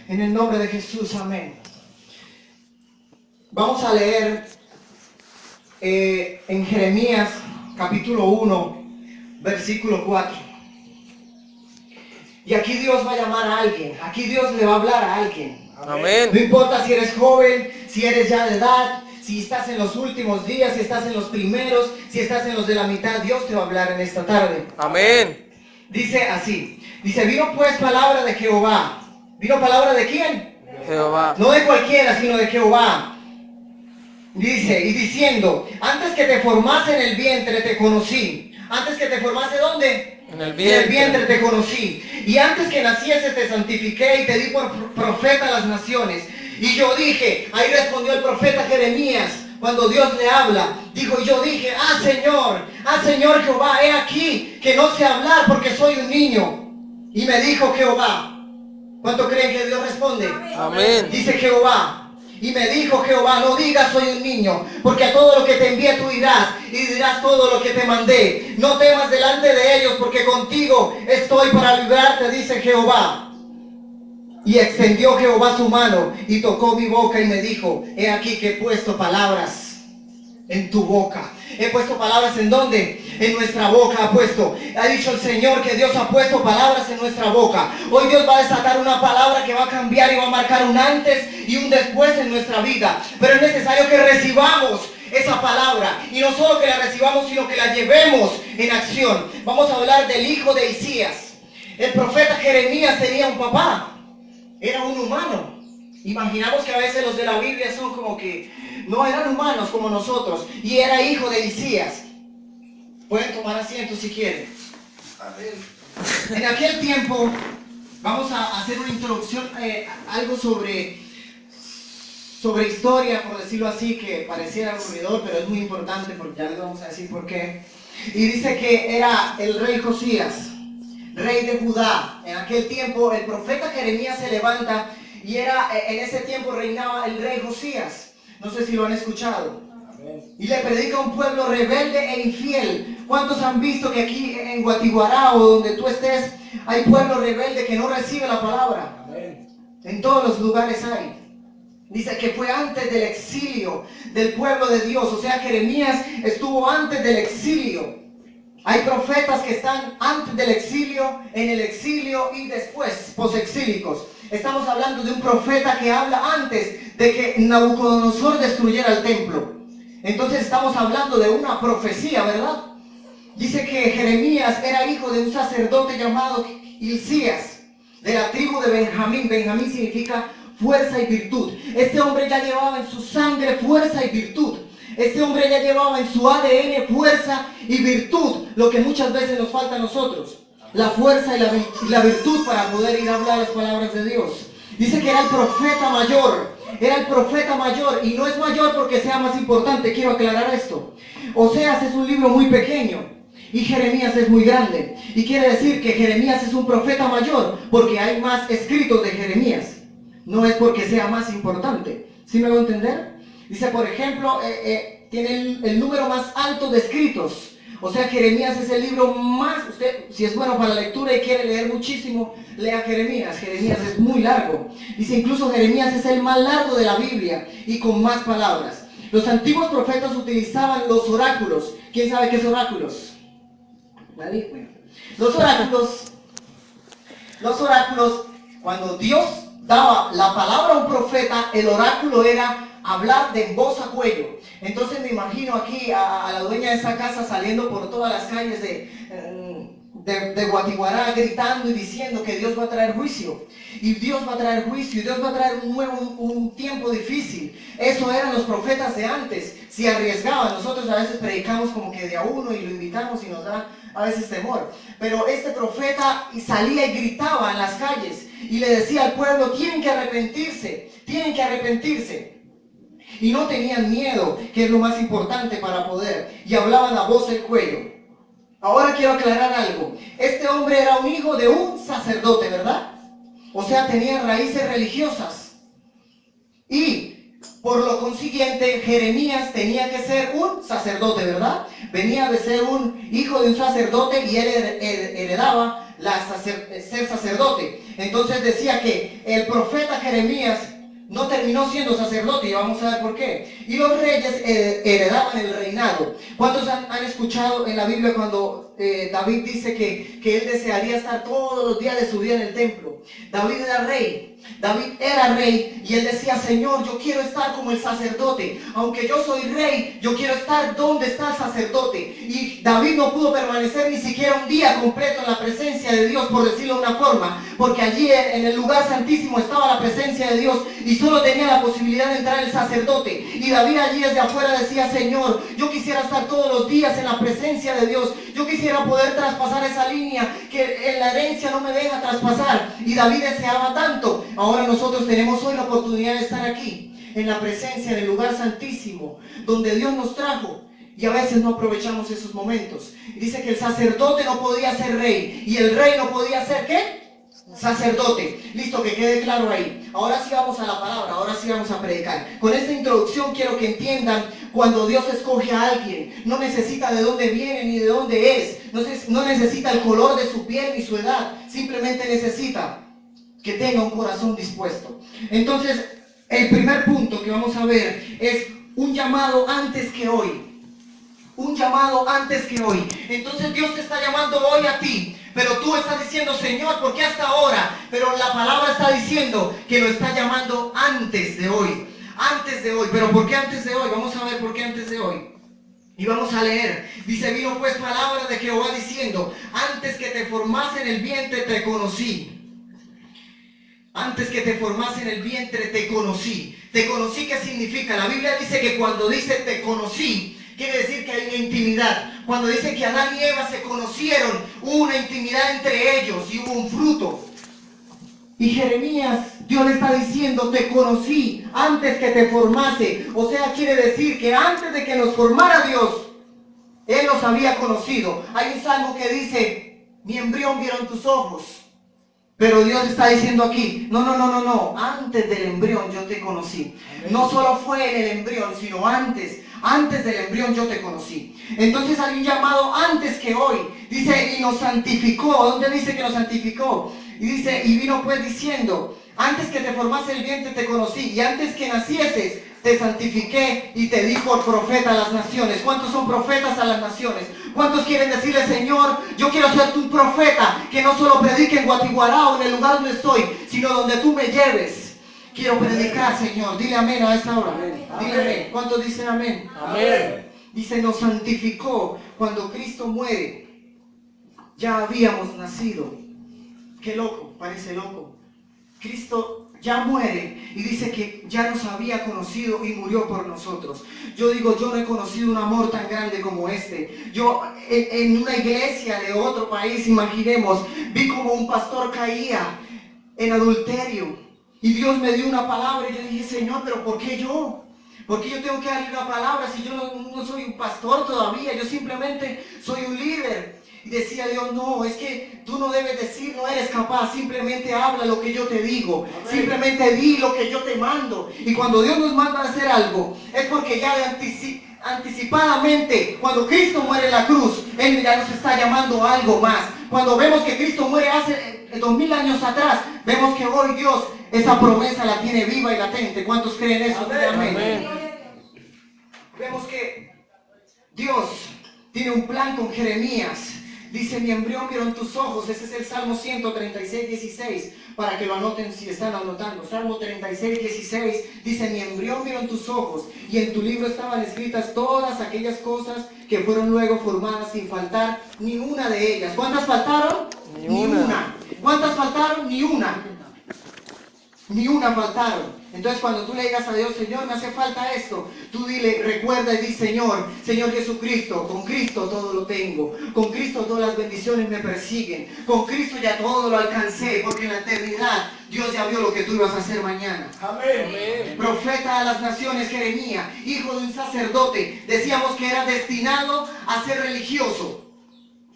En el nombre de Jesús, amén. Vamos a leer en Jeremías capítulo 1, versículo 4. Y aquí Dios va a llamar a alguien, aquí Dios le va a hablar a alguien. Amén. No importa si eres joven, si eres ya de edad, si estás en los últimos días, si estás en los primeros, si estás en los de la mitad, Dios te va a hablar en esta tarde. Amén. Dice así, dice, vino pues palabra de Jehová. ¿Vino palabra de quién? Jehová. No de cualquiera, sino de Jehová. Dice, y diciendo, antes que te formase en el vientre te conocí. Antes que te formase, ¿dónde? En el En el vientre vientre. te conocí. Y antes que nacieses te santifiqué y te di por profeta a las naciones. Y yo dije, ahí respondió el profeta Jeremías, cuando Dios le habla, dijo, y yo dije, Señor Jehová, he aquí que no sé hablar porque soy un niño. Y me dijo Jehová, ¿cuánto creen que Dios responde? Amén. Dice Jehová, y me dijo Jehová, no digas soy un niño, porque a todo lo que te envié tú irás, y dirás todo lo que te mandé. No temas delante de ellos, porque contigo estoy para librarte, dice Jehová. Y extendió Jehová su mano, y tocó mi boca, y me dijo, he aquí que he puesto palabras en tu boca. He puesto palabras ¿en dónde? En nuestra boca ha puesto. Ha dicho el Señor que Dios ha puesto palabras en nuestra boca. Hoy Dios va a desatar una palabra que va a cambiar y va a marcar un antes y un después en nuestra vida. Pero es necesario que recibamos esa palabra. Y no solo que la recibamos, sino que la llevemos en acción. Vamos a hablar del hijo de Isías. El profeta Jeremías tenía un papá. Era un humano. Imaginamos que a veces los de la Biblia son como que no eran humanos como nosotros. Y era hijo de Isías. Pueden tomar asiento si quieren. En aquel tiempo, vamos a hacer una introducción, algo sobre historia, por decirlo así, que pareciera aburridor, pero es muy importante porque ya les vamos a decir por qué. Y dice que era el rey Josías, rey de Judá. En aquel tiempo el profeta Jeremías se levanta y en ese tiempo reinaba el rey Josías. No sé si lo han escuchado. Amén. Y le predica a un pueblo rebelde e infiel. ¿Cuántos han visto que aquí en Guatiguará o donde tú estés hay pueblo rebelde que no recibe la palabra? Amén. En todos los lugares hay. Dice que fue antes del exilio del pueblo de Dios. O sea, Jeremías estuvo antes del exilio. Hay profetas que están antes del exilio, en el exilio y después, posexílicos. Estamos hablando de un profeta que habla antes de que Nabucodonosor destruyera el templo. Entonces estamos hablando de una profecía, ¿verdad? Dice que Jeremías era hijo de un sacerdote llamado Hilcías, de la tribu de Benjamín. Benjamín significa fuerza y virtud. Este hombre ya llevaba en su sangre fuerza y virtud. Este hombre ya llevaba en su ADN fuerza y virtud, lo que muchas veces nos falta a nosotros. La fuerza y la virtud para poder ir a hablar las palabras de Dios. Dice que era el profeta mayor. Era el profeta mayor, y no es mayor porque sea más importante, quiero aclarar esto. Oseas es un libro muy pequeño y Jeremías es muy grande. Y quiere decir que Jeremías es un profeta mayor porque hay más escritos de Jeremías. No es porque sea más importante. ¿Sí me va a entender? Dice, por ejemplo, tiene el número más alto de escritos. O sea, Jeremías es el libro más... Usted, si es bueno para la lectura y quiere leer muchísimo, lea Jeremías. Jeremías es muy largo. Dice, incluso Jeremías es el más largo de la Biblia y con más palabras. Los antiguos profetas utilizaban los oráculos. ¿Quién sabe qué es oráculos? ¿Nadie? Bueno. Los oráculos, cuando Dios daba la palabra a un profeta, el oráculo era hablar de voz a cuello. Entonces me imagino aquí a la dueña de esa casa saliendo por todas las calles de Guatiguará, gritando y diciendo que Dios va a traer juicio. Y Dios va a traer juicio, y Dios va a traer un tiempo difícil. Eso eran los profetas de antes. Se arriesgaban. Nosotros a veces predicamos como que de a uno y lo invitamos y nos da a veces temor. Pero este profeta salía y gritaba en las calles y le decía al pueblo, tienen que arrepentirse, tienen que arrepentirse. Y no tenían miedo, que es lo más importante para poder. Y hablaban a voz del cuello. Ahora quiero aclarar algo. Este hombre era un hijo de un sacerdote, ¿verdad? O sea, tenía raíces religiosas. Y por lo consiguiente, Jeremías tenía que ser un sacerdote, ¿verdad? Venía de ser un hijo de un sacerdote y él heredaba ser sacerdote. Entonces decía que el profeta Jeremías no terminó siendo sacerdote, y vamos a ver por qué. Y los reyes heredaban el reinado. ¿Cuántos han escuchado en la Biblia cuando David dice que él desearía estar todos los días de su vida en el templo? David era rey. David era rey y él decía: Señor, yo quiero estar como el sacerdote. Aunque yo soy rey, yo quiero estar donde está el sacerdote. Y David no pudo permanecer ni siquiera un día completo en la presencia de Dios, por decirlo de una forma, porque allí en el lugar santísimo estaba la presencia de Dios y solo tenía la posibilidad de entrar el sacerdote. Y David allí desde afuera decía: Señor, yo quisiera estar todos los días en la presencia de Dios. Yo quisiera poder traspasar esa línea que en la herencia no me deja traspasar. Y David deseaba tanto. Ahora nosotros tenemos hoy la oportunidad de estar aquí, en la presencia, en el lugar santísimo, donde Dios nos trajo. Y a veces no aprovechamos esos momentos. Dice que el sacerdote no podía ser rey. Y el rey no podía ser, ¿qué? Sacerdote. Listo, que quede claro ahí. Ahora sí vamos a la palabra, ahora sí vamos a predicar. Con esta introducción quiero que entiendan: cuando Dios escoge a alguien, no necesita de dónde viene ni de dónde es. No necesita el color de su piel ni su edad. Simplemente necesita que tenga un corazón dispuesto. Entonces, el primer punto que vamos a ver es un llamado antes que hoy. Un llamado antes que hoy. Entonces Dios te está llamando hoy a ti, pero tú estás diciendo: Señor, ¿por qué hasta ahora? Pero la palabra está diciendo que lo está llamando antes de hoy. Antes de hoy. ¿Pero por qué antes de hoy? Vamos a ver por qué antes de hoy. Y vamos a leer. Dice: vino pues palabra de Jehová diciendo: antes que te formase en el vientre te conocí. Antes que te formase en el vientre te conocí. ¿Te conocí qué significa? La Biblia dice que cuando dice te conocí, quiere decir que hay una intimidad. Cuando dice que Adán y Eva se conocieron, hubo una intimidad entre ellos y hubo un fruto. Y Jeremías, Dios le está diciendo: te conocí antes que te formase. O sea, quiere decir que antes de que nos formara Dios, Él nos había conocido. Hay un salmo que dice: mi embrión vieron tus ojos. Pero Dios está diciendo aquí: no, antes del embrión yo te conocí. No solo fue en el embrión, sino antes del embrión yo te conocí. Entonces hay un llamado antes que hoy. Dice: y nos santificó. ¿Dónde dice que nos santificó? Y dice: y vino pues diciendo: antes que te formase el vientre te conocí, y antes que nacieses te santifiqué y te di por profeta a las naciones. ¿Cuántos son profetas a las naciones? ¿Cuántos quieren decirle: Señor, yo quiero ser tu profeta, que no solo predique en Guatiguará o en el lugar donde estoy, sino donde tú me lleves? Quiero predicar, Señor. Dile amén a esta hora. Dile amén. ¿Cuántos dicen amén? Amén. Dice: nos santificó. Cuando Cristo muere, ya habíamos nacido. Qué loco, parece loco. Cristo ya muere y dice que ya nos había conocido y murió por nosotros. Yo digo: yo no he conocido un amor tan grande como este. Yo en una iglesia de otro país, imaginemos, vi como un pastor caía en adulterio y Dios me dio una palabra y yo dije: Señor, pero ¿por qué yo? ¿Por qué yo tengo que darle una palabra si yo no soy un pastor todavía? Yo simplemente soy un líder. Y decía Dios: no, es que tú no debes decir, no eres capaz, simplemente habla lo que yo te digo. Amén. Simplemente di lo que yo te mando. Y cuando Dios nos manda a hacer algo, es porque ya anticipadamente, cuando Cristo muere en la cruz, Él ya nos está llamando a algo más. Cuando vemos que Cristo muere hace 2000 años atrás, vemos que hoy Dios esa promesa la tiene viva y latente. ¿Cuántos creen eso? Amén. Amén. Vemos que Dios tiene un plan con Jeremías. Dice: mi embrión vieron tus ojos. Ese es el Salmo 136, 16. Para que lo anoten si están anotando. Salmo 36, 16. Dice: mi embrión vieron tus ojos. Y en tu libro estaban escritas todas aquellas cosas que fueron luego formadas, sin faltar ni una de ellas. ¿Cuántas faltaron? Ni una. ¿Cuántas faltaron? Ni una. Ni una faltaron. Entonces cuando tú le digas a Dios: Señor, me hace falta esto, tú dile, recuerda y di: Señor Jesucristo, con Cristo todo lo tengo. Con Cristo todas las bendiciones me persiguen. Con Cristo ya todo lo alcancé, porque en la eternidad Dios ya vio lo que tú ibas a hacer mañana. Amén. Profeta a las naciones, Jeremías, hijo de un sacerdote. Decíamos que era destinado a ser religioso.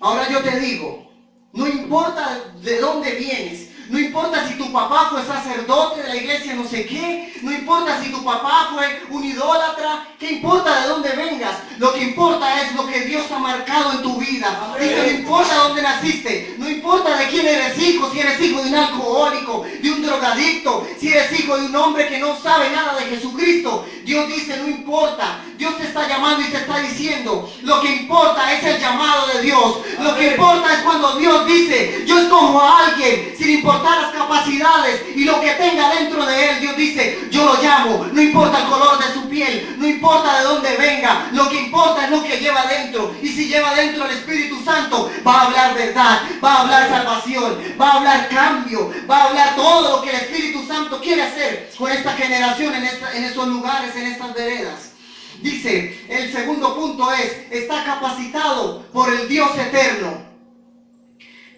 Ahora yo te digo, no importa de dónde vienes, no importa si tu papá fue sacerdote de la iglesia no sé qué, no importa si tu papá fue un idólatra, ¿qué importa de dónde vengas? Lo que importa es lo que Dios ha marcado en tu vida. Dice, no importa dónde naciste, no importa de quién eres hijo, si eres hijo de un alcohólico, de un drogadicto, si eres hijo de un hombre que no sabe nada de Jesucristo. Dios dice, no importa, Dios te está llamando y te está diciendo, lo que importa es el llamado de Dios. Lo que importa es cuando Dios dice, yo escojo a alguien sin importar las capacidades y lo que tenga dentro de él. Dios dice, yo lo llamo, no importa el color de su piel, no importa de dónde venga, lo que importa es lo que lleva dentro. Y si lleva dentro el Espíritu Santo, va a hablar verdad, va a hablar salvación, va a hablar cambio, va a hablar todo lo que el Espíritu Santo quiere hacer con esta generación, en estos lugares, en estas veredas. Dice, el segundo punto es, está capacitado por el Dios eterno.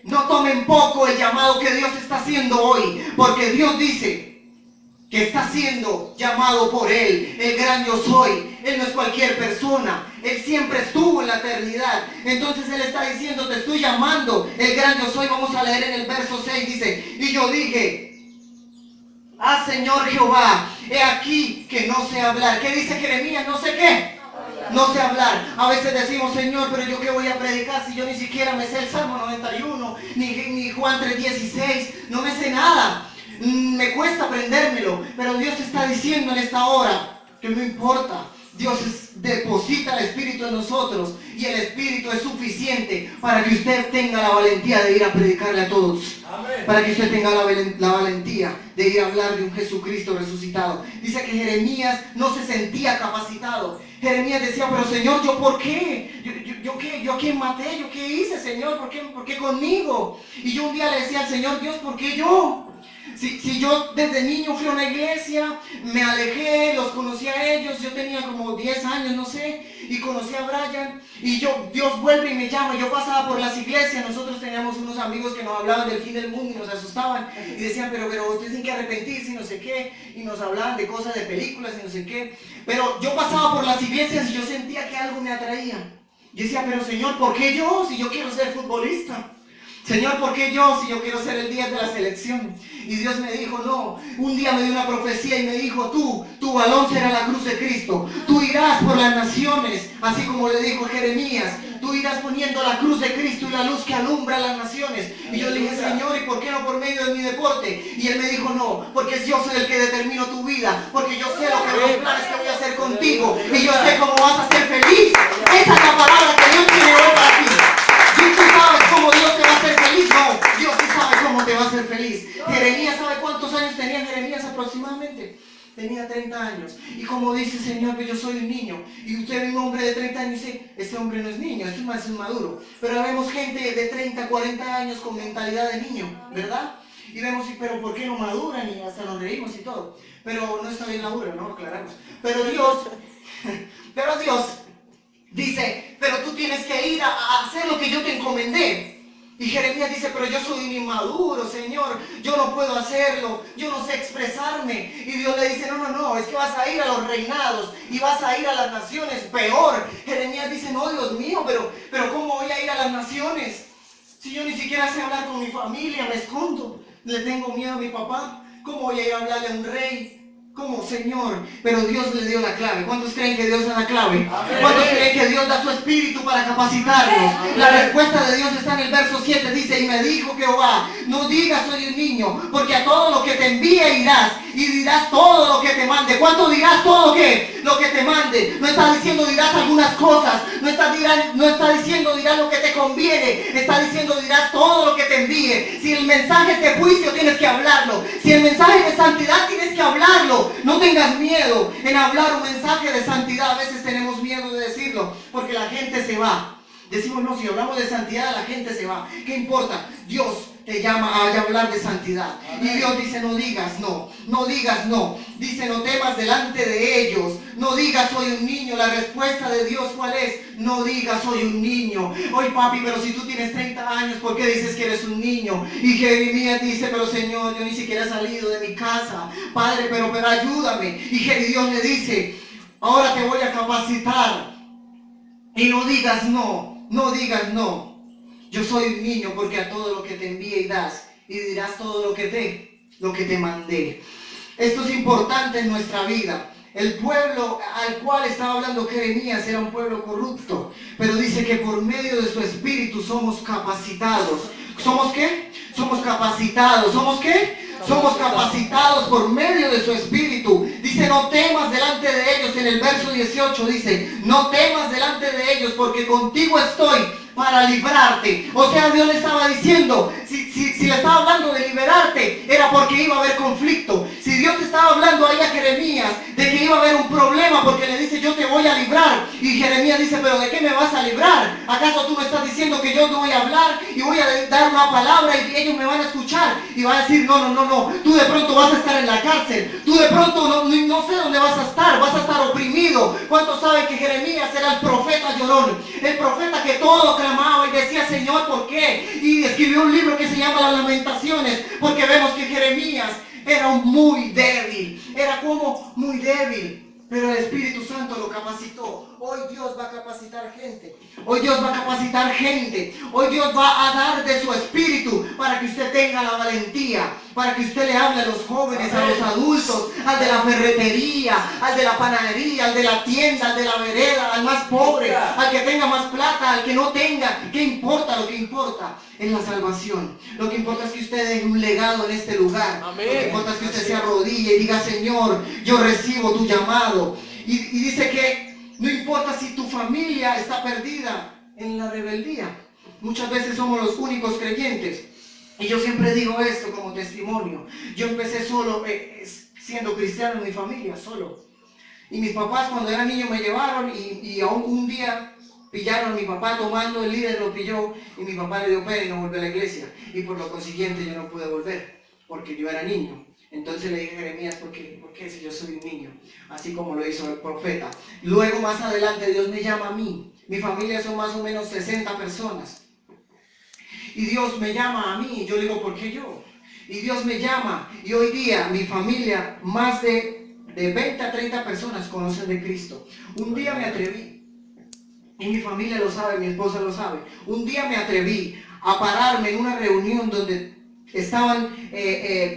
No tomen poco el llamado que Dios está haciendo hoy, porque Dios dice que está siendo llamado por Él, el gran yo soy. Él no es cualquier persona, Él siempre estuvo en la eternidad. Entonces Él está diciendo, te estoy llamando, el gran yo soy. Vamos a leer en el verso 6, dice, y yo dije, ah, Señor Jehová, he aquí que no sé hablar. ¿Qué dice Jeremías? No sé qué. No sé hablar. A veces decimos, Señor, pero yo qué voy a predicar si yo ni siquiera me sé el Salmo 91, ni Juan 3:16, no me sé nada. Me cuesta aprendérmelo, pero Dios está diciendo en esta hora que no importa. Dios deposita el Espíritu en nosotros y el Espíritu es suficiente para que usted tenga la valentía de ir a predicarle a todos. Amén. Para que usted tenga la valentía de ir a hablar de un Jesucristo resucitado. Dice que Jeremías no se sentía capacitado. Jeremías decía, pero Señor, ¿yo por qué? ¿Yo a quién maté? ¿Yo qué hice, Señor? ¿Por qué conmigo? Y yo un día le decía al Señor, Dios, ¿por qué yo? Si yo desde niño fui a una iglesia, me alejé, los conocí a ellos, yo tenía como 10 años, no sé, y conocí a Brian, y Dios vuelve y me llama. Yo pasaba por las iglesias, nosotros teníamos unos amigos que nos hablaban del fin del mundo y nos asustaban, y decían, pero tienen que arrepentirse y no sé qué, y nos hablaban de cosas de películas y no sé qué, pero yo pasaba por las iglesias y yo sentía que algo me atraía. Yo decía, pero Señor, ¿por qué yo? Si yo quiero ser futbolista. Señor, ¿por qué yo si yo quiero ser el día de la selección? Y Dios me dijo, no, un día me dio una profecía y me dijo, tu balón será la cruz de Cristo. Tú irás por las naciones, así como le dijo Jeremías. Tú irás poniendo la cruz de Cristo y la luz que alumbra a las naciones. Y yo le dije, Señor, ¿y por qué no por medio de mi deporte? Y Él me dijo, no, porque yo soy el que determino tu vida. Porque yo sé los planes que voy a hacer contigo. Y yo sé cómo vas a ser feliz. Esa es la palabra que Dios tiene hoy para ti. ¿Y tú sabes cómo Dios te va a hacer feliz? No, Dios sí sabe cómo te va a hacer feliz. Jeremías, ¿sabe cuántos años tenía Jeremías aproximadamente? Tenía 30 años. Y como dice, Señor, que yo soy un niño. Y usted ve un hombre de 30 años y dice, este hombre no es niño, este es maduro. Pero vemos gente de 30, 40 años con mentalidad de niño, ¿verdad? Y vemos, pero ¿por qué no maduran? Y hasta nos reímos y todo. Pero no está bien maduro, ¿no? Aclaramos. Pero Dios dice, pero tú tienes que ir a hacer lo que yo te encomendé. Y Jeremías dice, pero yo soy un inmaduro, Señor, yo no puedo hacerlo, yo no sé expresarme. Y Dios le dice, no, es que vas a ir a los reinados y vas a ir a las naciones, peor. Jeremías dice, no, Dios mío, pero ¿cómo voy a ir a las naciones? Si yo ni siquiera sé hablar con mi familia, me escondo, le tengo miedo a mi papá. ¿Cómo voy a ir a hablarle a un rey? ¿Cómo, Señor? Pero Dios le dio la clave. ¿Cuántos creen que Dios da la clave? Amén. ¿Cuántos creen que Dios da su espíritu para capacitarnos? Amén. La respuesta de Dios está en el verso 7. Dice, y me dijo Jehová, no digas soy un niño, porque a todo lo que te envíe irás, y dirás todo lo que te mande. ¿Cuánto dirás todo lo que te mande? No está diciendo dirás algunas cosas, no está diciendo dirás lo que te conviene, está diciendo dirás todo lo que te envíe. Si el mensaje es de juicio, tienes que hablarlo. Si el mensaje es de santidad, tienes que hablarlo. No tengas miedo en hablar un mensaje de santidad. A veces tenemos miedo de decirlo porque la gente se va. Decimos, no, si hablamos de santidad, la gente se va. ¿Qué importa? Dios te llama a hablar de santidad. Amén. Y Dios dice, no digas no. Dice, no temas delante de ellos. No digas soy un niño. La respuesta de Dios, ¿cuál es? No digas soy un niño. Oye, papi, pero si tú tienes 30 años, ¿por qué dices que eres un niño? Y Jeremías dice, pero Señor, yo ni siquiera he salido de mi casa. Padre, pero ayúdame. Y Dios le dice, ahora te voy a capacitar. Y no digas no. Yo soy un niño porque a todo lo que te envíe y das, y dirás todo lo que te lo que te mandé. Esto es importante en nuestra vida. El pueblo al cual estaba hablando Jeremías era un pueblo corrupto, pero dice que por medio de su espíritu somos capacitados. ¿Somos qué? Somos capacitados. ¿Somos qué? Somos capacitados por medio de su espíritu. Dice, no temas delante de ellos. En el verso 18 dice, no temas delante de ellos, porque contigo estoy para librarte. O sea, Dios le estaba diciendo, si le estaba hablando de liberarte, era porque iba a haber conflicto. Si Dios estaba hablando ahí a Jeremías de que iba a haber un problema, porque le dice, yo te voy a librar. Y Jeremías dice, pero ¿de qué me vas a librar? ¿Acaso tú me estás diciendo que yo no voy a hablar y voy a dar una palabra y ellos me van a escuchar? Y va a decir, no, tú de pronto vas a estar en la cárcel, tú de pronto no sé dónde vas a estar oprimido. ¿Cuántos saben que Jeremías era el profeta llorón? El profeta que todo clamaba y decía, Señor, ¿por qué? Y escribió un libro que se llama Las Lamentaciones, porque vemos que Jeremías era muy débil, era como muy débil. Pero el Espíritu Santo lo capacitó. Hoy Dios va a capacitar gente. Hoy Dios va a capacitar gente. Hoy Dios va a dar de su Espíritu para que usted tenga la valentía. Para que usted le hable a los jóvenes, a los adultos, al de la ferretería, al de la panadería, al de la tienda, al de la vereda, al más pobre, al que tenga más plata, al que no tenga. ¿Qué importa? Lo que importa es la salvación. Lo que importa es que usted deje un legado en este lugar. Amén. Lo que importa es que usted se arrodille y diga, Señor, yo recibo tu llamado. Y dice que no importa si tu familia está perdida en la rebeldía. Muchas veces somos los únicos creyentes. Y yo siempre digo esto como testimonio. Yo empecé solo, siendo cristiano en mi familia, solo. Y mis papás cuando era niño me llevaron y aún un día pillaron a mi papá tomando, el líder lo pilló y mi papá le dio pena y no volvió a la iglesia. Y por lo consiguiente yo no pude volver, porque yo era niño. Entonces le dije a Jeremías, ¿por qué si yo soy un niño? Así como lo hizo el profeta. Luego más adelante Dios me llama a mí. Mi familia son más o menos 60 personas. Y Dios me llama a mí, y yo le digo, ¿por qué yo? Y Dios me llama, y hoy día mi familia, más de 20 a 30 personas conocen de Cristo. Un día me atreví, y mi familia lo sabe, mi esposa lo sabe, un día me atreví a pararme en una reunión donde estaban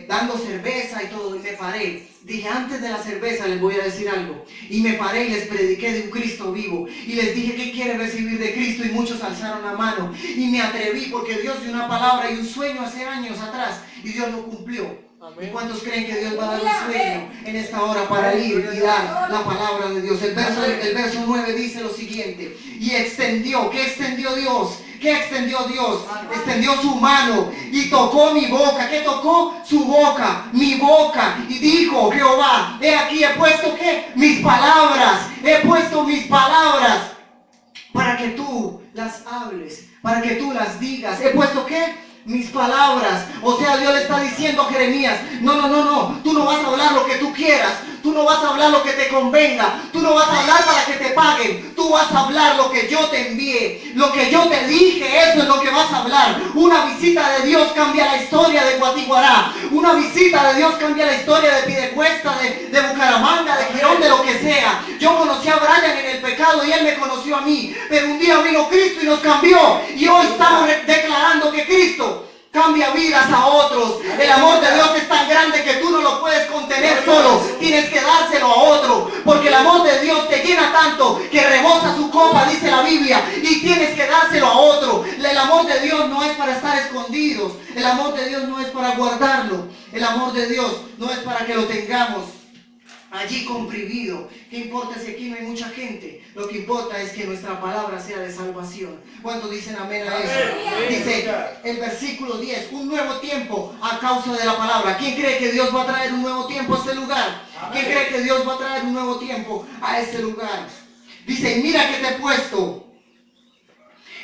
dando cerveza y todo, y me paré. Dije, antes de la cerveza les voy a decir algo. Y me paré y les prediqué de un Cristo vivo. Y les dije, ¿qué quieren recibir de Cristo? Y muchos alzaron la mano. Y me atreví porque Dios dio una palabra y un sueño hace años atrás. Y Dios lo cumplió. Amén. ¿Y cuántos creen que Dios va a dar un sueño en esta hora para ir y dar la palabra de Dios? El verso 9 dice lo siguiente. Y extendió. ¿Qué extendió Dios? ¿Qué extendió Dios? Extendió su mano y tocó mi boca. ¿Qué tocó? Su boca, mi boca. Y dijo Jehová, he aquí he puesto ¿qué? Mis palabras. He puesto mis palabras para que tú las hables, para que tú las digas. He puesto ¿qué? Mis palabras. O sea, Dios le está diciendo a Jeremías, no, tú no vas a hablar lo que tú quieras, tú no vas a hablar lo que te convenga, tú no vas a hablar para que te paguen, tú vas a hablar lo que yo te envié, lo que yo te dije, eso es lo que vas a hablar. Una visita de Dios cambia la historia de Guatiguará, una visita de Dios cambia la historia de Piedecuesta, de Bucaramanga, de Girón, de lo que sea. Yo conocí a Brian en el pecado y él me conoció a mí, pero un día vino Cristo y nos cambió, y hoy estamos declarando que Cristo cambia vidas a otros. El amor de Dios es tan grande que tú no lo puedes contener solo. Tienes que dárselo a otro. Porque el amor de Dios te llena tanto que rebosa su copa, dice la Biblia. Y tienes que dárselo a otro. El amor de Dios no es para estar escondidos. El amor de Dios no es para guardarlo. El amor de Dios no es para que lo tengamos allí comprimido. ¿Qué importa si aquí no hay mucha gente? Lo que importa es que nuestra palabra sea de salvación. ¿Cuántos dicen amén a eso? Dice el versículo 10, un nuevo tiempo a causa de la palabra. ¿Quién cree que Dios va a traer un nuevo tiempo a este lugar? ¿Quién cree que Dios va a traer un nuevo tiempo a este lugar? Dice, mira que te he puesto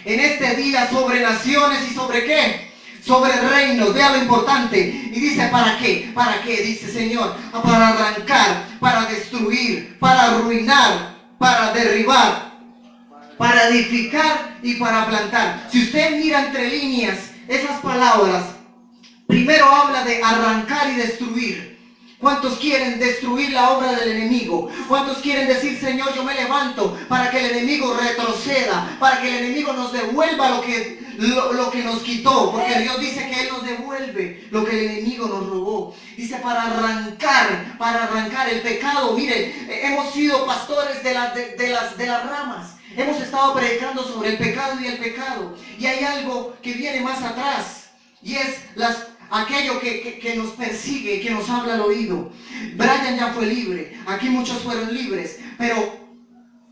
en este día sobre naciones y sobre ¿qué? Sobre reinos. Vea lo importante. Y dice, ¿para qué? ¿Para qué? Dice Señor, para arrancar, para destruir, para arruinar, para derribar, para edificar y para plantar. Si usted mira entre líneas esas palabras, primero habla de arrancar y destruir. ¿Cuántos quieren destruir la obra del enemigo? ¿Cuántos quieren decir, Señor, yo me levanto para que el enemigo retroceda, para que el enemigo nos devuelva lo que nos quitó? Porque Dios dice que Él nos devuelve lo que el enemigo nos robó. Dice para arrancar el pecado. Miren, hemos sido pastores de las ramas. Hemos estado predicando sobre el pecado y el pecado. Y hay algo que viene más atrás. Y es aquello que nos persigue, que nos habla al oído. Brian ya fue libre, aquí muchos fueron libres, pero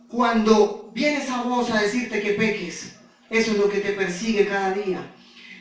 cuando viene esa voz a decirte que peques, eso es lo que te persigue cada día.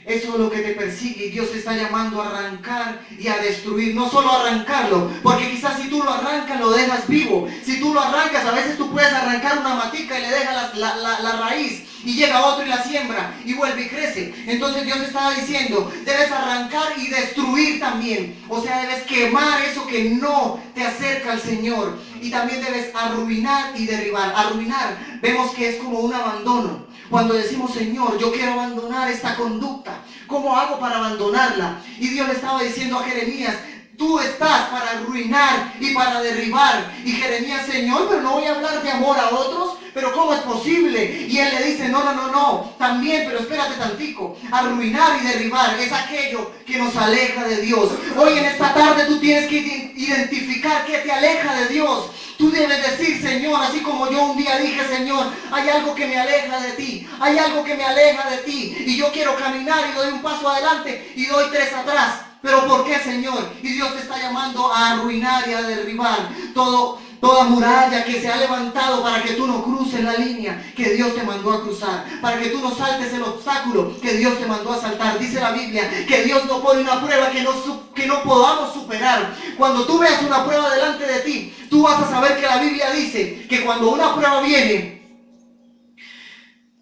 Eso es lo que te persigue y Dios te está llamando a arrancar y a destruir. No solo arrancarlo, porque quizás si tú lo arrancas lo dejas vivo. Si tú lo arrancas, a veces tú puedes arrancar una matica y le dejas la raíz. Y llega otro y la siembra y vuelve y crece. Entonces Dios estaba diciendo, debes arrancar y destruir también. O sea, debes quemar eso que no te acerca al Señor. Y también debes arruinar y derribar. Arruinar, vemos que es como un abandono. Cuando decimos, Señor, yo quiero abandonar esta conducta, ¿cómo hago para abandonarla? Y Dios le estaba diciendo a Jeremías, tú estás para arruinar y para derribar. Y Jeremías, Señor, pero no voy a hablar de amor a otros, pero ¿cómo es posible? Y él le dice, no, también, pero espérate tantico. Arruinar y derribar es aquello que nos aleja de Dios. Hoy en esta tarde tú tienes que identificar qué te aleja de Dios. Tú debes decir, Señor, así como yo un día dije, Señor, hay algo que me aleja de ti, hay algo que me aleja de ti, y yo quiero caminar y doy un paso adelante y doy 3 atrás. ¿Pero por qué, Señor? Y Dios te está llamando a arruinar y a derribar toda muralla que se ha levantado para que tú no cruces la línea que Dios te mandó a cruzar, para que tú no saltes el obstáculo que Dios te mandó a saltar. Dice la Biblia que Dios no pone una prueba que no podamos superar. Cuando tú veas una prueba delante de ti, tú vas a saber que la Biblia dice que cuando una prueba viene,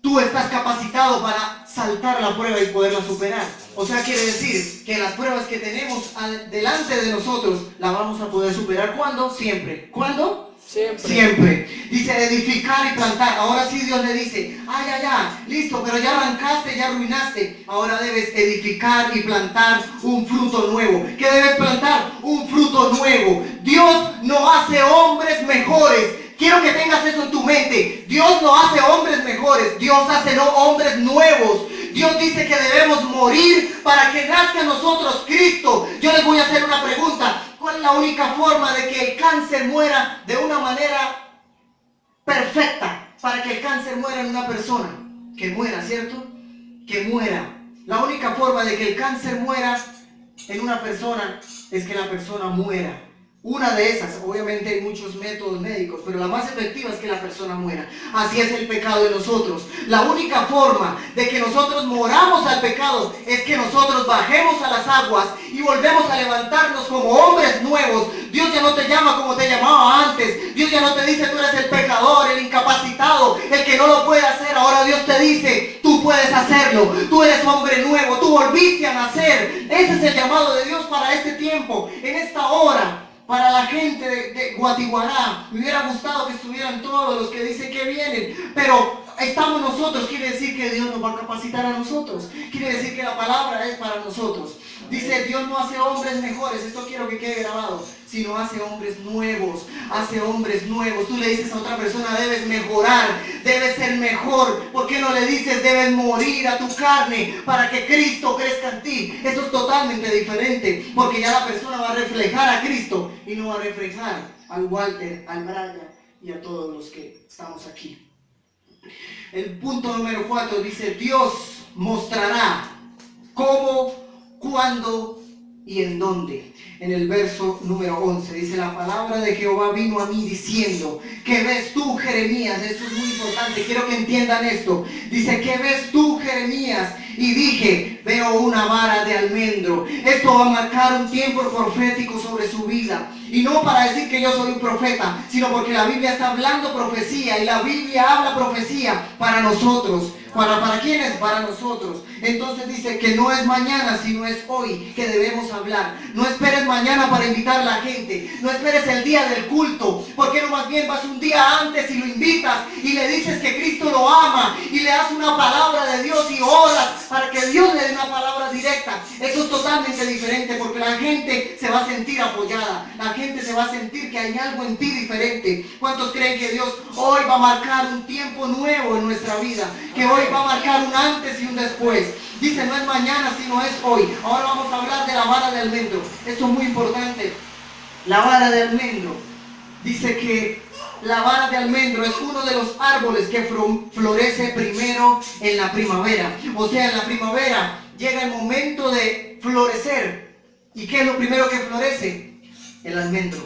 tú estás capacitado para saltar la prueba y poderla superar. O sea, quiere decir que las pruebas que tenemos delante de nosotros las vamos a poder superar. ¿Cuándo? Siempre. ¿Cuándo? Siempre. Dice edificar y plantar. Ahora sí Dios le dice, ya, listo, pero ya arrancaste, ya arruinaste. Ahora debes edificar y plantar un fruto nuevo. ¿Qué debes plantar? Un fruto nuevo. Dios no hace hombres mejores. Quiero que tengas eso en tu mente. Dios no hace hombres mejores. Dios hace hombres nuevos. Dios dice que debemos morir para que nazca en nosotros Cristo. Yo les voy a hacer una pregunta. ¿Cuál es la única forma de que el cáncer muera de una manera perfecta? Para que el cáncer muera en una persona. Que muera, ¿cierto? Que muera. La única forma de que el cáncer muera en una persona es que la persona muera. Una de esas, obviamente hay muchos métodos médicos, pero la más efectiva es que la persona muera. Así es el pecado de nosotros. La única forma de que nosotros moramos al pecado es que nosotros bajemos a las aguas y volvemos a levantarnos como hombres nuevos. Dios ya no te llama como te llamaba antes. Dios ya no te dice tú eres el pecador, el incapacitado, el que no lo puede hacer. Ahora Dios te dice, tú puedes hacerlo. Tú eres hombre nuevo, tú volviste a nacer. Ese es el llamado de Dios para este tiempo, en esta hora. Para la gente de Guatiguará, me hubiera gustado que estuvieran todos los que dicen que vienen, pero estamos nosotros, quiere decir que Dios nos va a capacitar a nosotros, quiere decir que la palabra es para nosotros. Dice, Dios no hace hombres mejores, esto quiero que quede grabado, sino hace hombres nuevos, hace hombres nuevos. Tú le dices a otra persona, debes mejorar, debes ser mejor. ¿Por qué no le dices, debes morir a tu carne para que Cristo crezca en ti? Eso es totalmente diferente, porque ya la persona va a reflejar a Cristo y no va a reflejar al Walter, al Brian y a todos los que estamos aquí. El punto número 4 dice, Dios mostrará cómo, cuándo y en dónde. En el verso número 11 dice, la palabra de Jehová vino a mí diciendo, ¿qué ves tú, Jeremías? Esto es muy importante, quiero que entiendan esto. Dice, ¿qué ves tú, Jeremías? Y dije, veo una vara de almendro. Esto va a marcar un tiempo profético sobre su vida. Y no para decir que yo soy un profeta, sino porque la Biblia está hablando profecía. Y la Biblia habla profecía para nosotros. ¿Para quiénes? Para nosotros. Entonces dice que no es mañana, sino es hoy que debemos hablar. No esperes mañana para invitar a la gente. No esperes el día del culto. ¿Por qué no más bien vas un día antes y lo invitas y le dices que Cristo lo ama y le das una palabra de Dios y oras para que Dios le dé una palabra directa? Eso es totalmente diferente, porque la gente se va a sentir apoyada. La gente se va a sentir que hay algo en ti diferente. ¿Cuántos creen que Dios hoy va a marcar un tiempo nuevo en nuestra vida? Que hoy va a marcar un antes y un después. Dice, no es mañana, sino es hoy. Ahora vamos a hablar de la vara de almendro. Esto es muy importante. La vara de almendro. Dice que la vara de almendro es uno de los árboles que florece primero en la primavera. O sea, en la primavera llega el momento de florecer. ¿Y qué es lo primero que florece? El almendro.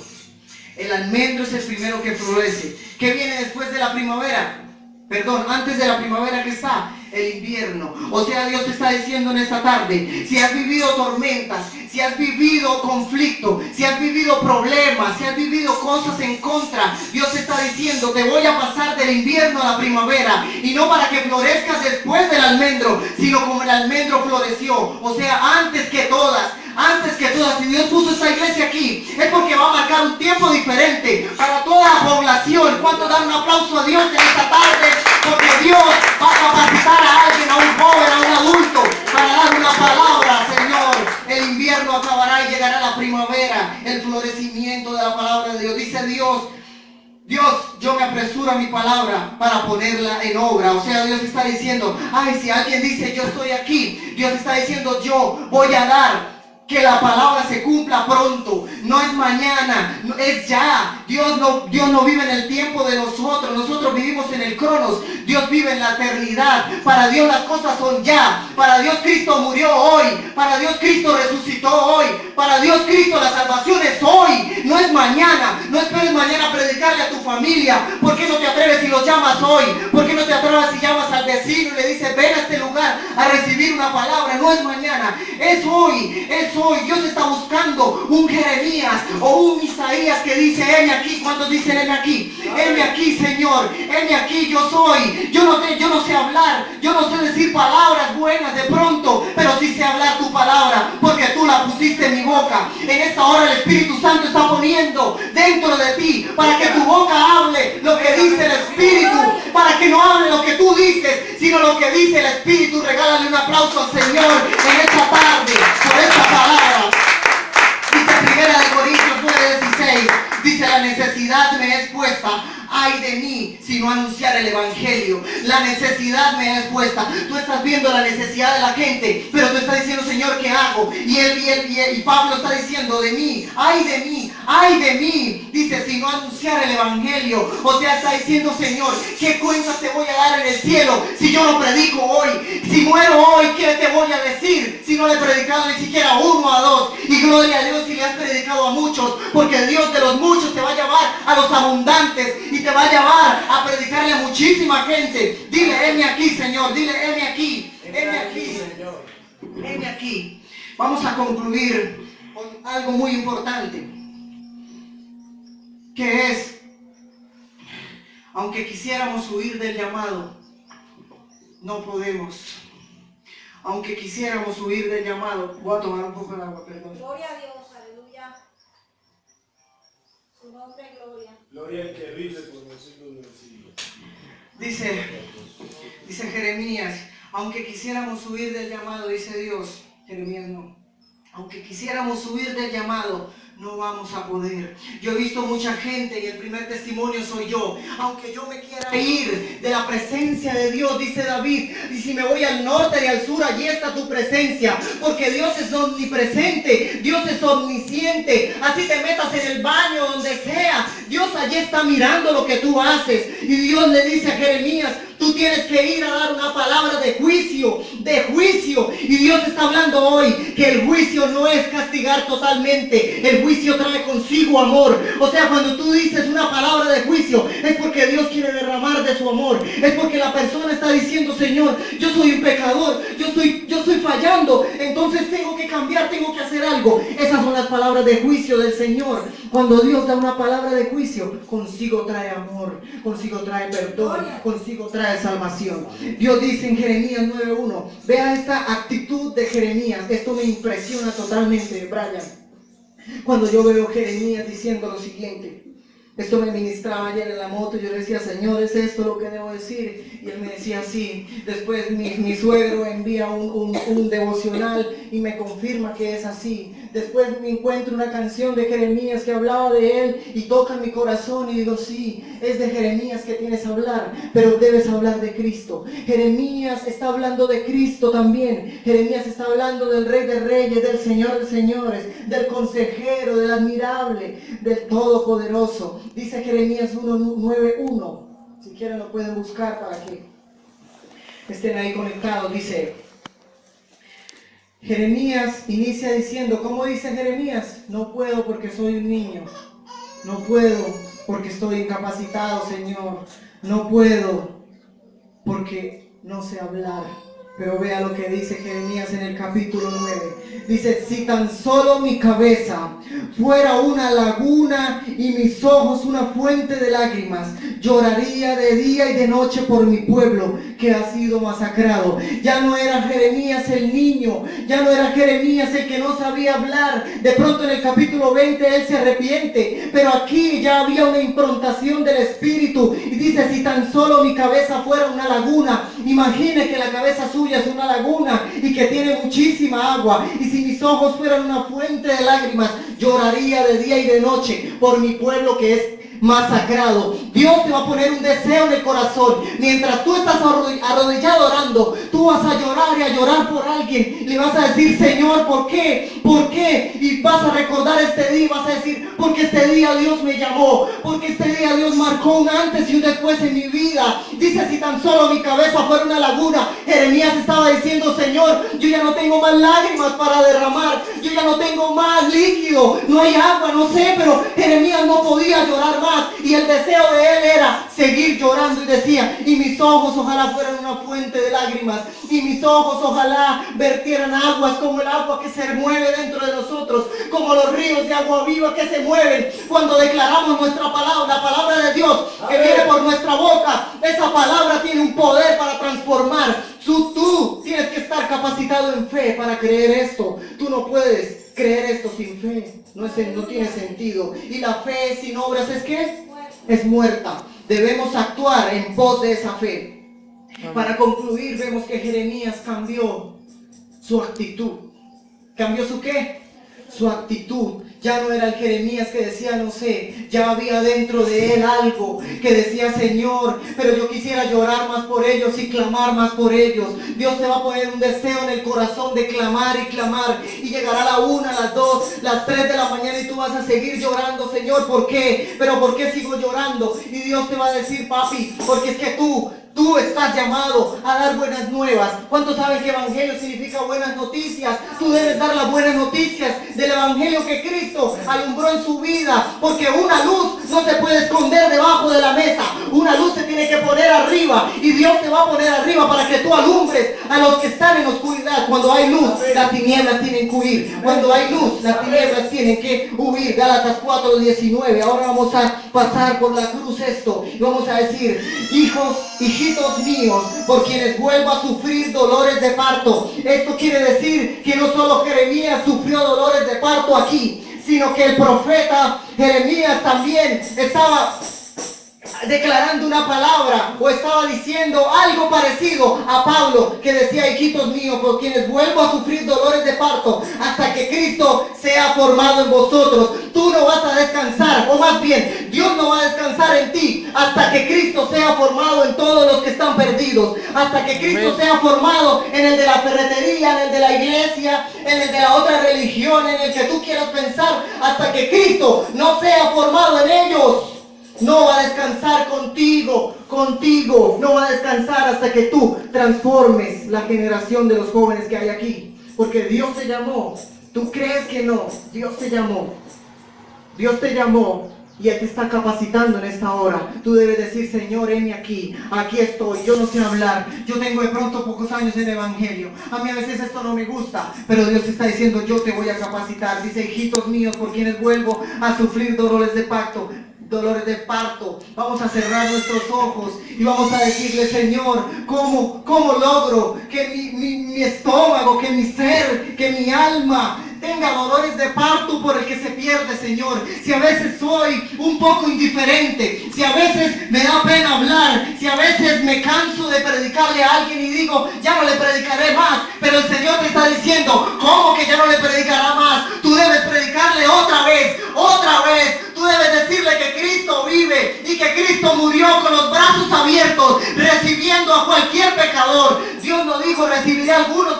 El almendro es el primero que florece. ¿Qué viene después de la primavera? Perdón, antes de la primavera, ¿qué está? El invierno. O sea, Dios te está diciendo en esta tarde, si has vivido tormentas, si has vivido conflicto, si has vivido problemas, si has vivido cosas en contra, Dios te está diciendo, te voy a pasar del invierno a la primavera, y no para que florezcas después del almendro, sino como el almendro floreció. O sea, antes que todas, si Dios puso esta iglesia aquí, es porque va a marcar un tiempo diferente para toda la población. ¿Cuántos dan un aplauso a Dios en esta tarde? Porque Dios va a capacitar a alguien, a un joven, a un adulto, para dar una palabra, Señor. El invierno acabará y llegará la primavera, el florecimiento de la palabra de Dios. Dice Dios, yo me apresuro a mi palabra para ponerla en obra. O sea, Dios está diciendo, ay, si alguien dice yo estoy aquí, Dios está diciendo yo voy a dar que la palabra se cumpla pronto. No es mañana, es ya. Dios no vive en el tiempo de nosotros vivimos en el cronos. Dios vive en la eternidad. Para Dios las cosas son ya. Para Dios Cristo murió hoy. Para Dios Cristo resucitó hoy. Para Dios Cristo la salvación es hoy. No es mañana. No esperes mañana a predicarle a tu familia. ¿Por qué no te atreves si los llamas hoy? ¿Por qué no te atreves si llamas al vecino y le dices ven a este lugar a recibir una palabra? No es mañana, es hoy. Hoy Dios está buscando un Jeremías o un Isaías que dice, heme aquí. ¿Cuántos dicen heme aquí? Heme aquí, Señor, heme aquí, yo soy. Yo no sé hablar, yo no sé decir palabras buenas de pronto, pero sí sé hablar tu palabra, porque tú la pusiste en mi boca. En esta hora el Espíritu Santo está poniendo dentro de ti, para que tu boca hable lo que dice el Espíritu, para que no hable lo que tú dices, sino lo que dice el Espíritu. Regálale un aplauso al Señor en esta tarde, por esta palabra. Dice 1 Corintios 9:16, dice la necesidad me es puesta, ay de mí si no anunciar el evangelio. La necesidad me es puesta. Tú estás viendo la necesidad de la gente, pero tú estás diciendo, Señor, ¿qué hago? Y Pablo está diciendo, de mí, ay de mí, ay de mí. Dice, si no anunciar el evangelio. O sea, está diciendo, Señor, ¿qué cuentas te voy a dar en el cielo si yo no predico hoy? Si muero hoy, ¿qué te voy a decir si no le he predicado ni siquiera a uno o a dos? Y gloria a Dios si le has predicado a muchos, porque el Dios de los muchos te va a llevar a los abundantes y te va a llevar a predicarle a muchísima gente. Dile, heme aquí, Señor, dile, heme aquí, heme aquí, heme aquí. Vamos a concluir con algo muy importante, que es, aunque quisiéramos huir del llamado, no podemos. Aunque quisiéramos huir del llamado. Voy a tomar un poco de agua, perdón. Gloria a Dios, aleluya. Su nombre, gloria. Gloria al que vive por los siglos de los siglos. Dice Jeremías, aunque quisiéramos huir del llamado, dice Dios. Jeremías no. Aunque quisiéramos huir del llamado, no vamos a poder. Yo he visto mucha gente y el primer testimonio soy yo. Aunque yo me quiera ir de la presencia de Dios, dice David, y si me voy al norte y al sur, allí está tu presencia. Porque Dios es omnipresente, Dios es omnisciente. Así te metas en el baño, donde sea, Dios allí está mirando lo que tú haces. Y Dios le dice a Jeremías, tú tienes que ir a dar una palabra de juicio, de juicio. Y Dios está hablando hoy que el juicio no es castigar totalmente. El juicio trae consigo amor. O sea, cuando tú dices una palabra de juicio, es porque Dios quiere derramar de su amor. Es porque la persona está diciendo, Señor, yo soy un pecador, yo estoy fallando, entonces tengo que cambiar, tengo que hacer algo. Esas son las palabras de juicio del Señor. Cuando Dios da una palabra de juicio, consigo trae amor, consigo trae perdón, consigo trae trae salvación. Dios dice en Jeremías 9:1, vea esta actitud de Jeremías. Esto me impresiona totalmente, Brian. Cuando yo veo Jeremías diciendo lo siguiente, esto me ministraba ayer en la moto, yo le decía, Señor, ¿es esto lo que debo decir? Y él me decía, sí. Después mi suegro envía un devocional y me confirma que es así. Después me encuentro una canción de Jeremías que hablaba de él y toca mi corazón y digo, sí, es de Jeremías que tienes que hablar, pero debes hablar de Cristo. Jeremías está hablando de Cristo también. Jeremías está hablando del Rey de Reyes, del Señor de Señores, del consejero, del admirable, del Todopoderoso. Dice Jeremías 9:1. Si quieren lo pueden buscar para que estén ahí conectados. Dice, Jeremías inicia diciendo, ¿cómo dice Jeremías? No puedo porque soy un niño. No puedo porque estoy incapacitado, Señor. No puedo porque no sé hablar. Pero vea lo que dice Jeremías en el capítulo 9. Dice, si tan solo mi cabeza fuera una laguna y mis ojos una fuente de lágrimas, lloraría de día y de noche por mi pueblo que ha sido masacrado. Ya no era Jeremías el niño, ya no era Jeremías el que no sabía hablar. De pronto en el capítulo 20 él se arrepiente, pero aquí ya había una improntación del Espíritu. Y dice, si tan solo mi cabeza fuera una laguna. Imagine que la cabeza suya es una laguna y que tiene muchísima agua. Y si mis ojos fueran una fuente de lágrimas, lloraría de día y de noche por mi pueblo que es masacrado. Dios te va a poner un deseo en el corazón. Mientras tú estás arrodillado orando, tú vas a llorar y a llorar por alguien. Le vas a decir, Señor, ¿por qué? ¿Por qué? Y vas a recordar este día. Vas a decir, porque este día Dios me llamó. Porque este día Dios marcó un antes y un después en mi vida. Dice, si tan solo mi cabeza fuera una laguna. Jeremías estaba diciendo, Señor, yo ya no tengo más lágrimas para derramar. Yo ya no tengo más líquido. No hay agua, no sé, pero Jeremías no podía llorar más. Y el deseo de él era seguir llorando y decía, y mis ojos ojalá fueran una fuente de lágrimas, y mis ojos ojalá vertieran aguas como el agua que se mueve dentro de nosotros, como los ríos de agua viva que se mueven cuando declaramos nuestra palabra, la palabra de Dios que viene por nuestra boca. Esa palabra tiene un poder para transformar. Tú tienes que estar capacitado en fe para creer esto. Tú no puedes creer esto sin fe. No tiene sentido. Y la fe sin obras ¿es qué? Es muerta. Debemos actuar en pos de esa fe. Para concluir, vemos que Jeremías cambió su actitud. ¿Cambió su qué? Su actitud. Ya no era el Jeremías que decía, no sé, ya había dentro de él algo que decía, Señor, pero yo quisiera llorar más por ellos y clamar más por ellos. Dios te va a poner un deseo en el corazón de clamar y clamar. Y llegará la 1, las 2, las 3 de la mañana y tú vas a seguir llorando, Señor, ¿por qué? Pero ¿por qué sigo llorando? Y Dios te va a decir, papi, porque es que tú estás llamado a dar buenas nuevas. ¿Cuántos saben que evangelio significa buenas noticias? Tú debes dar las buenas noticias del evangelio que Cristo alumbró en su vida. Porque una luz no se puede esconder debajo de la mesa. Una luz se tiene que poner arriba. Y Dios te va a poner arriba para que tú alumbres a los que están en oscuridad. Cuando hay luz, las tinieblas tienen que huir. Cuando hay luz, las tinieblas tienen que huir. Gálatas 4:19. Ahora vamos a pasar por la cruz esto. Y vamos a decir, hijitos míos, por quienes vuelvo a sufrir dolores de parto. Esto quiere decir que no solo Jeremías sufrió dolores de parto aquí, sino que el profeta Jeremías también estaba declarando una palabra o estaba diciendo algo parecido a Pablo, que decía, hijitos míos, por quienes vuelvo a sufrir dolores de parto hasta que Cristo sea formado en vosotros. Tú no vas a descansar, o más bien Dios no va a descansar en ti hasta que Cristo sea formado en todos los que están perdidos, hasta que Cristo sea formado en el de la ferretería, en el de la iglesia, en el de la otra religión, en el que tú quieras pensar. Hasta que Cristo no sea formado en ellos, no va a descansar contigo, no va a descansar hasta que tú transformes la generación de los jóvenes que hay aquí. Porque Dios te llamó. ¿Tú crees que no? Dios te llamó. Dios te llamó y Él te está capacitando en esta hora. Tú debes decir, Señor, heme aquí estoy. Yo no sé hablar, yo tengo de pronto pocos años en el evangelio. A mí a veces esto no me gusta, pero Dios te está diciendo, yo te voy a capacitar. Dice, hijitos míos, por quienes vuelvo a sufrir dolores de parto. dolores de parto. Vamos a cerrar nuestros ojos y vamos a decirle, Señor, ¿cómo logro que mi estómago, que mi ser, que mi alma tenga dolores de parto por el que se pierde, Señor? Si a veces soy un poco indiferente, si a veces me da pena hablar, si a veces me canso de predicarle a alguien y digo, ya no le predicaré más, pero el Señor te está diciendo, ¿cómo que ya no le predicará más? Tú debes predicarle otra vez, tú debes decirle que Cristo vive y que Cristo murió con los brazos abiertos, recibiendo a cualquier pecador. Dios no dijo recibiré a algunos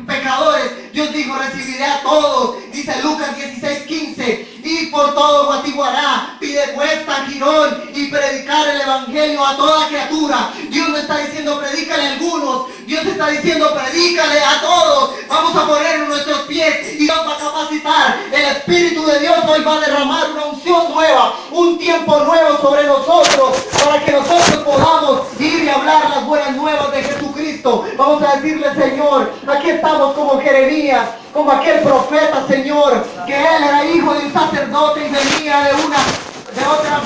pecadores, Dios dijo recibiré a todos. Dice Lucas 16:15, y por todo Guatiguará, Piedecuesta, Girón, y predicar el evangelio a toda criatura. Dios no está diciendo predícale a algunos, Dios está diciendo predícale a todos. Vamos a poner en nuestros pies y Dios va a capacitar. El Espíritu de Dios hoy va a derramar una unción nueva, un tiempo nuevo sobre nosotros, para que nosotros podamos ir y hablar las buenas nuevas de Jesucristo. Vamos a decirle, Señor, aquí estamos como Jeremías, como aquel profeta, Señor, que él era hijo de un sacerdote y venía de otra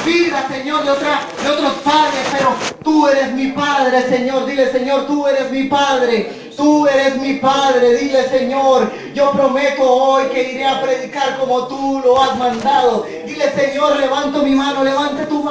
vida, Señor, de otros padres, pero tú eres mi Padre, Señor. Dile, Señor, tú eres mi Padre. Tú eres mi Padre. Dile, Señor, yo prometo hoy que iré a predicar como tú lo has mandado. Dile, Señor, levanto mi mano, levanta tu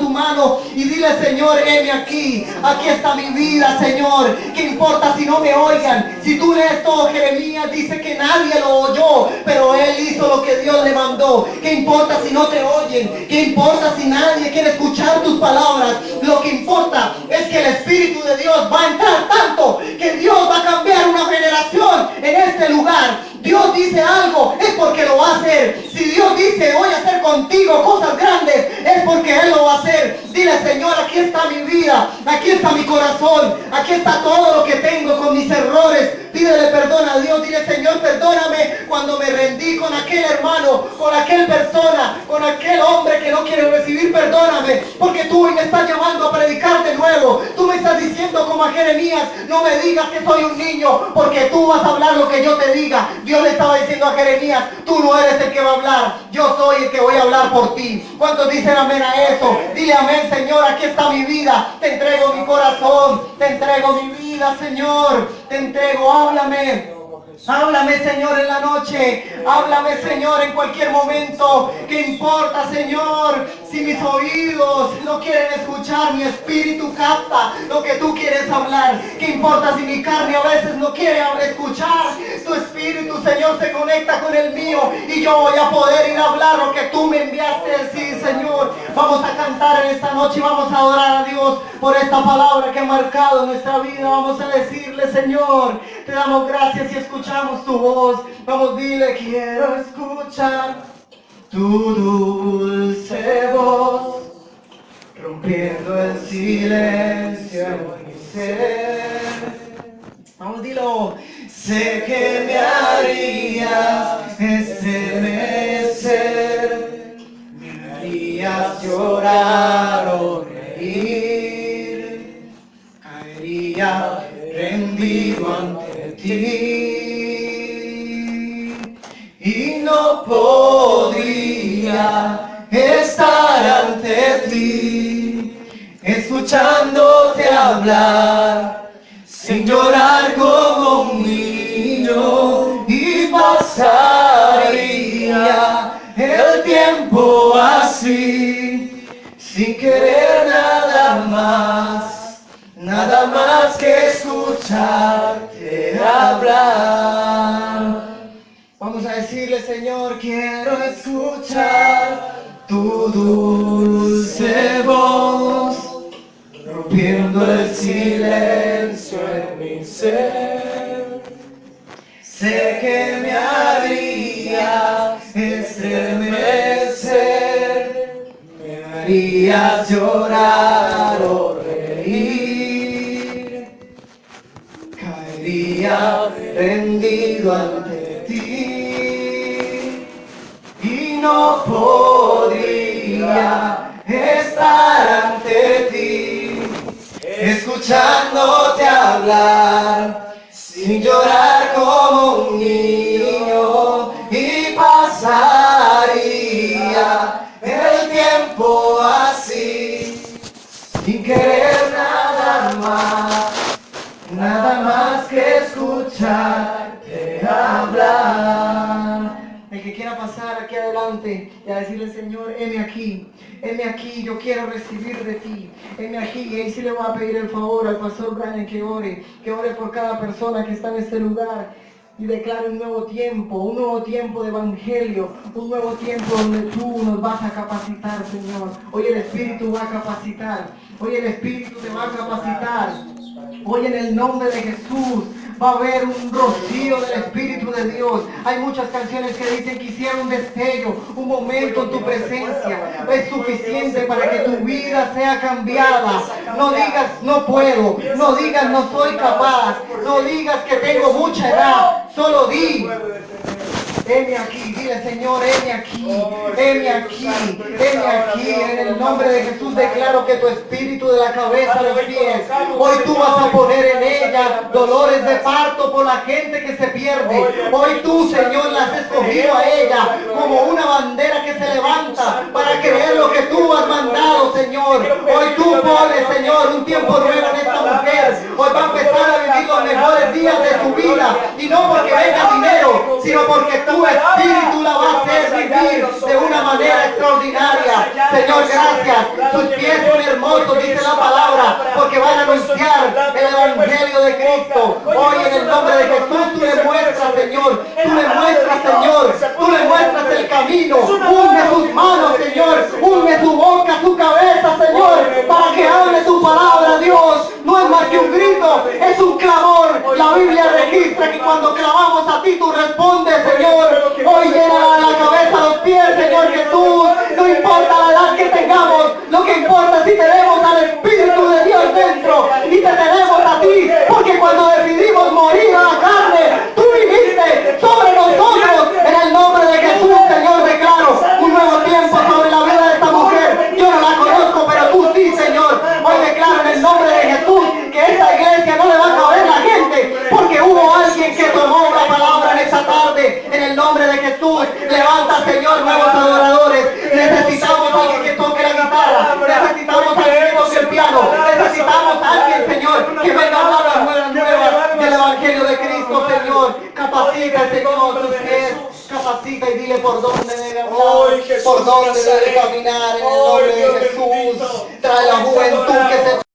mano y dile, Señor, heme aquí. Aquí está mi vida, Señor. ¿Qué importa si no me oigan? Si tú lees todo, Jeremías dice que nadie lo oyó, pero él hizo lo que Dios le mandó. ¿Qué importa si no te oyen? ¿Qué importa si nadie quiere escuchar tus palabras? Lo que importa es que el Espíritu de Dios va a entrar tanto que Dios va a cambiar una generación en este lugar. Dios dice algo, es porque lo va a hacer. Si Dios dice voy a hacer contigo cosas grandes, es porque Él lo va a hacer. Dile, Señor, aquí está mi vida, aquí está mi corazón, aquí está todo lo que tengo con mis errores. Pídele perdón a Dios. Dile, Señor, perdóname cuando me rendí con aquel hermano, con aquel persona, con aquel hombre que no quiere recibir. Perdóname, porque tú hoy me estás llamando a predicar de nuevo. Tú me estás diciendo como a Jeremías, no me digas que soy un niño, porque tú vas a hablar lo que yo te diga. Dios le estaba diciendo a Jeremías, tú no eres el que va a hablar, yo soy el que voy a hablar por ti. ¿Cuántos dicen amén a eso? Dile amén, Señor, aquí está mi vida, te entrego mi corazón, te entrego mi vida, Señor, te entrego, háblame. Háblame, Señor, en la noche. Háblame, Señor, en cualquier momento. ¿Qué importa, Señor? Si mis oídos no quieren escuchar, mi espíritu capta lo que tú quieres hablar. ¿Qué importa si mi carne a veces no quiere escuchar? Tu espíritu, Señor, se conecta con el mío y yo voy a poder ir a hablar lo que tú me enviaste a decir, Señor. Vamos a cantar en esta noche y vamos a adorar a Dios por esta palabra que ha marcado nuestra vida. Vamos a decirle, Señor, te damos gracias y escuchamos tu voz. Vamos, dile, quiero escuchar tu dulce voz, rompiendo el silencio en mi ser. Vamos, dilo. Sé que me harías estremecer, me harías llorar o reír, caería rendido ante ti y no podría estar ante ti, escuchándote hablar, sin llorar como un niño, y pasaría el tiempo así, sin querer nada más que escucharte hablar. Vamos a decirle, Señor, quiero escuchar tu dulce voz, rompiendo el silencio en mi ser. Sé que me harías estremecer, me harías llorar o reír, caería rendido ante ti y no podría estar ante ti, escuchándote hablar, sin llorar como un niño, y pasaría el tiempo adelante y a decirle, Señor, heme aquí, yo quiero recibir de ti, heme aquí. Y ahí sí le voy a pedir el favor al pastor Brian que ore por cada persona que está en este lugar. Y declare un nuevo tiempo de evangelio, un nuevo tiempo donde tú nos vas a capacitar, Señor. Hoy el Espíritu va a capacitar, hoy el Espíritu te va a capacitar. Hoy en el nombre de Jesús va a haber un rocío del Espíritu de Dios. Hay muchas canciones que dicen quisiera un destello, un momento en tu presencia. Es suficiente para que tu vida sea cambiada. No digas no puedo, no digas no soy capaz, no digas que tengo mucha edad. Solo di, heme aquí, dile Señor, heme aquí, heme aquí, heme aquí. En el nombre de Jesús declaro que tu espíritu de la cabeza a los pies, hoy tú vas a poner en ella dolores de parto por la gente que se pierde. Hoy tú, Señor, la has escogido a ella como una bandera que se levanta para creer lo que tú has mandado, Señor. Hoy tú pones, Señor, un tiempo nuevo en esta mujer. Hoy va a empezar a vivir los mejores días de su vida, y no porque venga dinero, sino porque tu espíritu la va a hacer vivir de una manera extraordinaria. Señor, gracias. Sus pies son hermosos, dice la palabra, porque van a anunciar el evangelio de Cristo. Hoy en el nombre de Jesús tú le muestras, Señor, tú le muestras, Señor, tú le muestras el camino. Unge sus manos, Señor, unge su boca, su cabeza, Señor, para que hable tu palabra, Dios. No es más que un grito, es un clamor. La Biblia registra que cuando clamamos a ti tú respondes, Señor. Hoy llena la cabeza, los pies, Señor Jesús. No importa la edad que tengamos, lo que importa es si tenemos al Espíritu de Dios dentro y te tenemos a ti, porque cuando decidimos morir a la carne, tú viviste sobre nosotros. En el nombre de Jesús, Señor, declaro un nuevo tiempo sobre la vida de esta mujer. Yo no la conozco, pero tú sí, Señor. Hoy declaro en el nombre de Jesús que esta iglesia no le va a caber la gente, porque hubo alguien que tomó la palabra en esta tarde. En el nombre de Jesús, levanta, Señor, nuevos adoradores. Necesitamos a alguien que toque la guitarra, necesitamos a alguien que toque el piano, necesitamos a alguien, Señor, que venga a hablar las buenas nuevas del Evangelio de Cristo, Señor. Capacita, Señor, tus pies, capacita y dile por dónde debe hablar, por dónde debe caminar. En el nombre de Jesús, trae la juventud que se